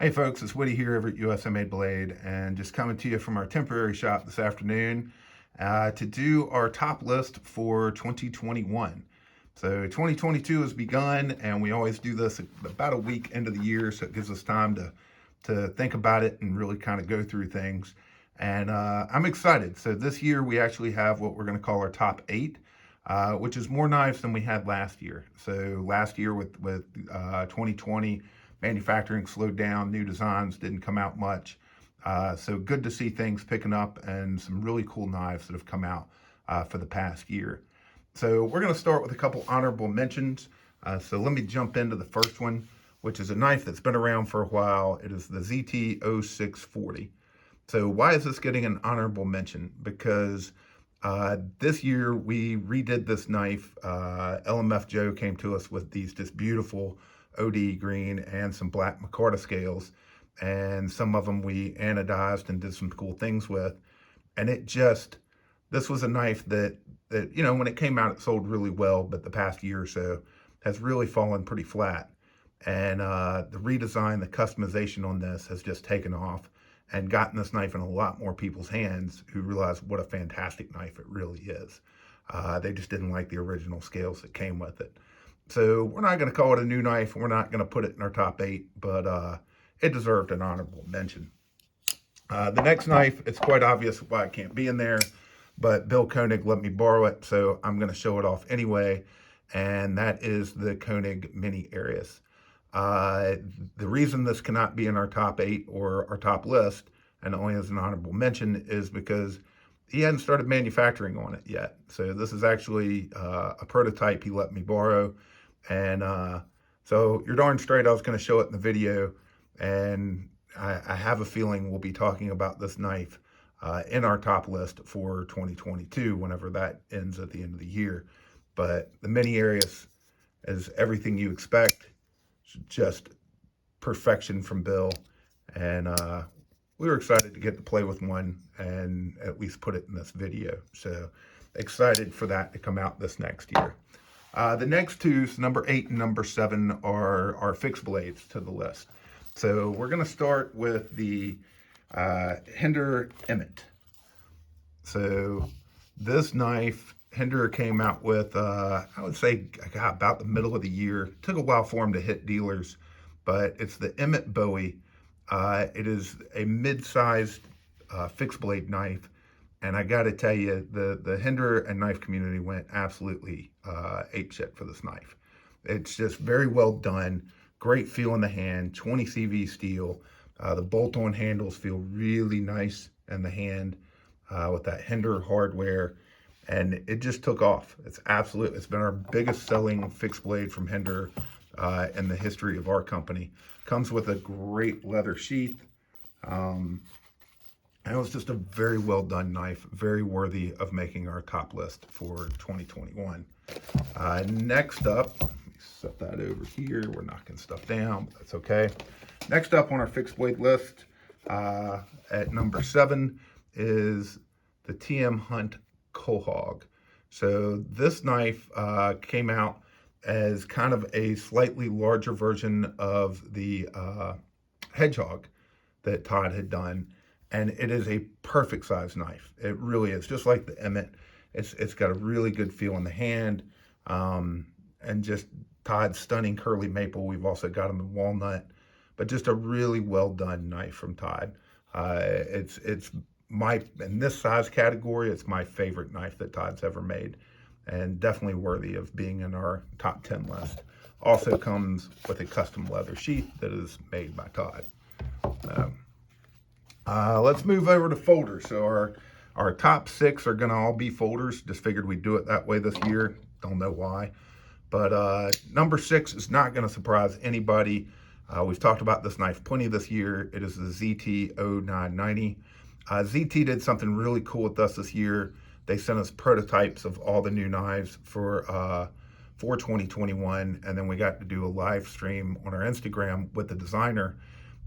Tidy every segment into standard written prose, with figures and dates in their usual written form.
Hey folks, it's Woody here over at USA Made Blade, and just coming to you from our temporary shop this afternoon to do our top list for 2021. So 2022 has begun, and we always do this about a week into the year, so it gives us time to think about it and really kind of go through things. And I'm excited. So this year we actually have what we're going to call our top 8. Which is more knives than we had last year. So last year with 2020, manufacturing slowed down, new designs didn't come out much. So good to see things picking up and some really cool knives that have come out for the past year. So we're going to start with a couple honorable mentions. So let me jump into the first one, which is a knife that's been around for a while. It is the ZT-0640. So why is this getting an honorable mention? Because this year we redid this knife. LMF Joe came to us with these just beautiful OD green and some black micarta scales, and some of them we anodized and did some cool things with. And this was a knife that when it came out it sold really well, but the past year or so has really fallen pretty flat. And the redesign, the customization on this has just taken off and gotten this knife in a lot more people's hands who realize what a fantastic knife it really is. They just didn't like the original scales that came with it. So we're not going to call it a new knife. We're not going to put it in our top 8, but it deserved an honorable mention. The next knife, it's quite obvious why it can't be in there, but Bill Koenig let me borrow it, so I'm going to show it off anyway, and that is the Koenig Mini Arius. The reason this cannot be in our top 8 or our top list, and only as an honorable mention, is because he hadn't started manufacturing on it yet. So this is actually a prototype he let me borrow. And so you're darn straight I was going to show it in the video. And I have a feeling we'll be talking about this knife in our top list for 2022, whenever that ends at the end of the year. But the Mini Arius is everything you expect. Just perfection from Bill, and we were excited to get to play with one and at least put it in this video. So excited for that to come out this next year. The next two, number 8 and number 7, are our fixed blades to the list. So we're going to start with the Hinder Emmett. So this knife Hinder came out with, I would say, about the middle of the year. It took a while for him to hit dealers, but it's the Emmett Bowie. It is a mid-sized fixed blade knife, and I got to tell you, the Hinder and knife community went absolutely apeshit for this knife. It's just very well done, great feel in the hand, 20 CV steel. The bolt-on handles feel really nice in the hand with that Hinder hardware. And it just took off. It's been our biggest selling fixed blade from Hinder in the history of our company. Comes with a great leather sheath. And it was just a very well done knife, very worthy of making our top list for 2021. Next up, let me set that over here. We're knocking stuff down, but that's okay. Next up on our fixed blade list at number 7 is the TM Hunt Quahog. So this knife came out as kind of a slightly larger version of the Hedgehog that Todd had done, and it is a perfect size knife. It really is, just like the Emmett. It's got a really good feel in the hand, and just Todd's stunning curly maple. We've also got them in walnut, but just a really well done knife from Todd. It's in this size category, it's my favorite knife that Todd's ever made, and definitely worthy of being in our top 10 list. Also comes with a custom leather sheath that is made by Todd. Let's move over to folders. So our top 6 are gonna all be folders. Just figured we'd do it that way this year. Don't know why. But number 6 is not gonna surprise anybody. We've talked about this knife plenty this year. It is the ZT-0990. ZT did something really cool with us this year. They sent us prototypes of all the new knives for 2021, and then we got to do a live stream on our Instagram with the designer.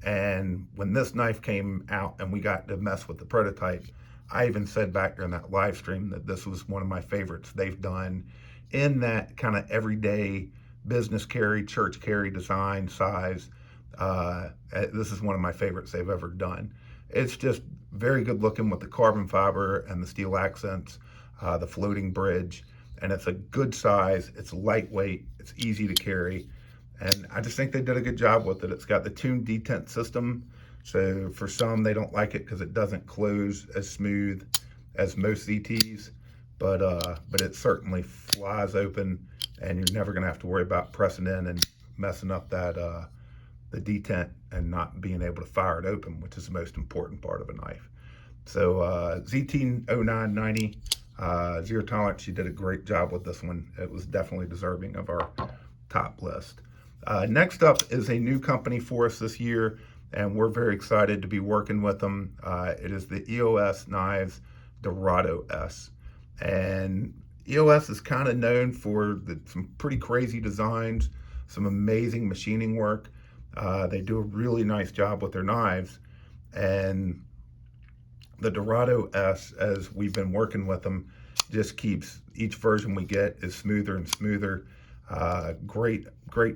And when this knife came out and we got to mess with the prototype, I even said back during that live stream that this was one of my favorites they've done in that kind of everyday business carry, church carry design, size. This is one of my favorites they've ever done. It's just very good looking with the carbon fiber and the steel accents, the floating bridge, and it's a good size. It's lightweight. It's easy to carry. And I just think they did a good job with it. It's got the tuned detent system. So for some, they don't like it because it doesn't close as smooth as most ZTs, but it certainly flies open, and you're never gonna have to worry about pressing in and messing up that the detent and not being able to fire it open, which is the most important part of a knife. So ZT0990, zero tolerance, she did a great job with this one. It was definitely deserving of our top list. Next up is a new company for us this year, and we're very excited to be working with them. It is the EOS Knives Dorado S. And EOS is kind of known for some pretty crazy designs, some amazing machining work. They do a really nice job with their knives. And the Dorado S, as we've been working with them, just keeps, each version we get is smoother and smoother. Great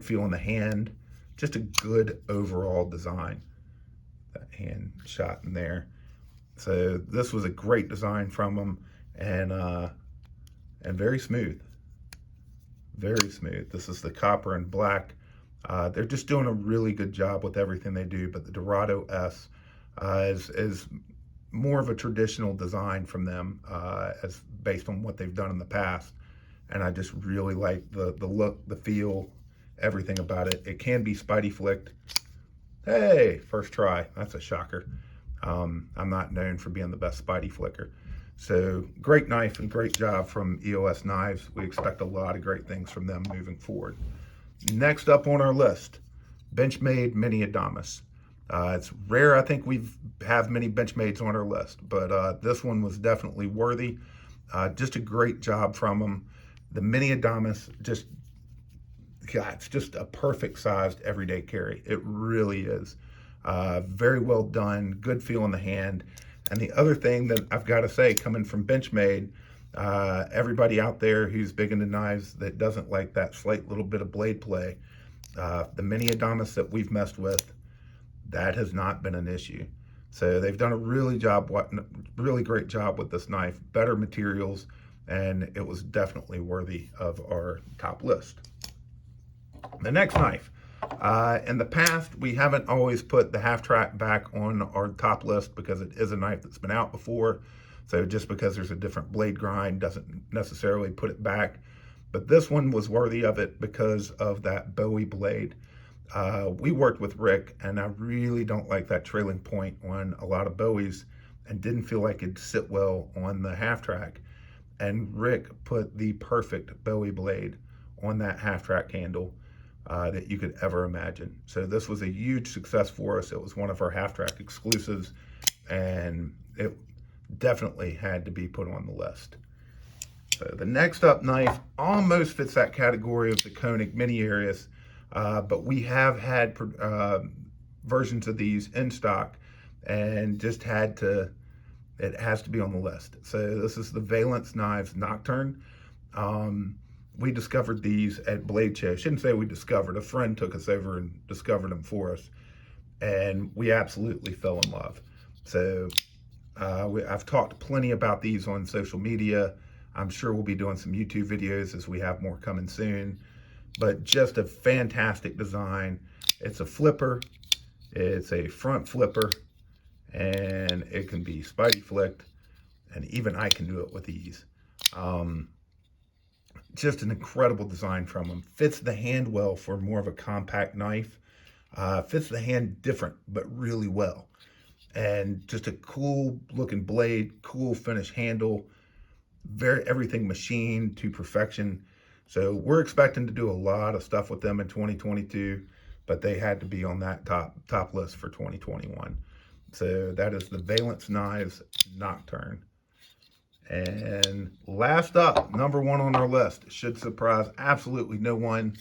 feel in the hand. Just a good overall design. That hand shot in there. So this was a great design from them, and very smooth. Very smooth. This is the copper and black. They're just doing a really good job with everything they do, but the Dorado S is more of a traditional design from them, as based on what they've done in the past. And I just really like the look, the feel, everything about it. It can be spidey flicked. Hey, first try. That's a shocker. I'm not known for being the best spidey flicker. So great knife and great job from EOS Knives. We expect a lot of great things from them moving forward. Next up on our list, Benchmade Mini Adamas. It's rare, I think we have many Benchmades on our list, but this one was definitely worthy. Just a great job from them. The Mini Adamas, just, God, it's just a perfect sized everyday carry. It really is. Very well done, good feel in the hand. And the other thing that I've got to say, coming from Benchmade, everybody out there who's big into knives that doesn't like that slight little bit of blade play, the Mini Adamas that we've messed with, that has not been an issue. So they've done a really great job with this knife, better materials, and it was definitely worthy of our top list. The next knife. In the past, we haven't always put the half track back on our top list because it is a knife that's been out before. So just because there's a different blade grind doesn't necessarily put it back. But this one was worthy of it because of that Bowie blade. We worked with Rick, and I really don't like that trailing point on a lot of Bowies, and didn't feel like it'd sit well on the half track. And Rick put the perfect Bowie blade on that half track handle that you could ever imagine. So this was a huge success for us. It was one of our half track exclusives, and it definitely had to be put on the list. So the next up knife almost fits that category of the Koenig Mini Arius, but we have had versions of these in stock, and just it has to be on the list. So this is the Valence Knives Nocturne. We discovered these at Blade Show. Shouldn't say we discovered, a friend took us over and discovered them for us, and we absolutely fell in love. So I've talked plenty about these on social media. I'm sure we'll be doing some YouTube videos as we have more coming soon, but just a fantastic design. It's a flipper, it's a front flipper, and it can be spidey flicked, and even I can do it with ease. Just an incredible design from them. Fits the hand well for more of a compact knife. Fits the hand different, but really well. And just a cool looking blade, cool finish handle, everything machined to perfection. So we're expecting to do a lot of stuff with them in 2022, but they had to be on that top list for 2021. So that is the Valence Knives Nocturne. And last up, number one on our list, should surprise absolutely no one,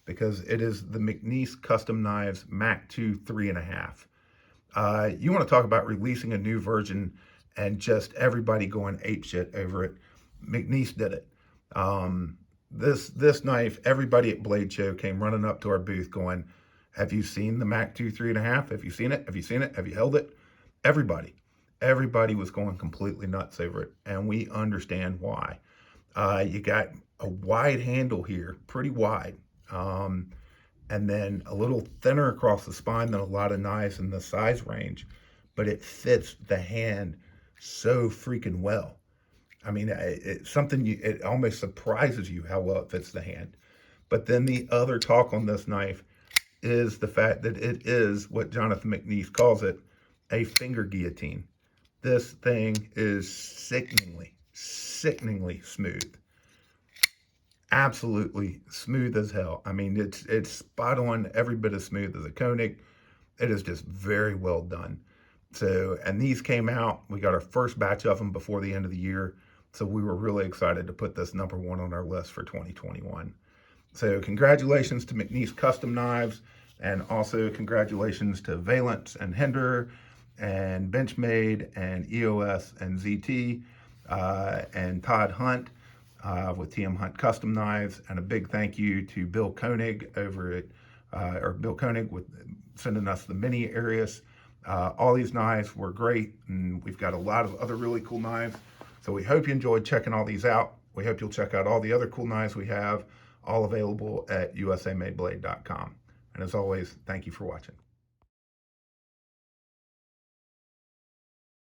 because it is the McNeese Custom Knives Mac 2 3.5. You want to talk about releasing a new version and just everybody going apeshit over it. McNeese did it. This knife, everybody at Blade Show came running up to our booth going, Have you seen the Mac 2 3.5? Have you seen it? Have you seen it? Have you held it? Everybody was going completely nuts over it, and we understand why. You got a wide handle here, pretty wide, and then a little thinner across the spine than a lot of knives in the size range, but it fits the hand so freaking well. I mean, it's something it almost surprises you how well it fits the hand. But then the other talk on this knife is the fact that it is what Jonathan McNeese calls it, a finger guillotine. This thing is sickeningly smooth. Absolutely smooth as hell. I mean, it's spot on, every bit as smooth as a Koenig. It is just very well done. So, and these came out, we got our first batch of them before the end of the year. So we were really excited to put this #1 on our list for 2021. So congratulations to McNeese Custom Knives, and also congratulations to Valence and Hinder and Benchmade and EOS and ZT and Todd Hunt with TM Hunt Custom Knives, and a big thank you to Bill Koenig over at Bill Koenig with sending us the mini Arius. All these knives were great, and we've got a lot of other really cool knives. So we hope you enjoyed checking all these out. We hope you'll check out all the other cool knives we have, all available at usamadeblade.com. And as always, thank you for watching.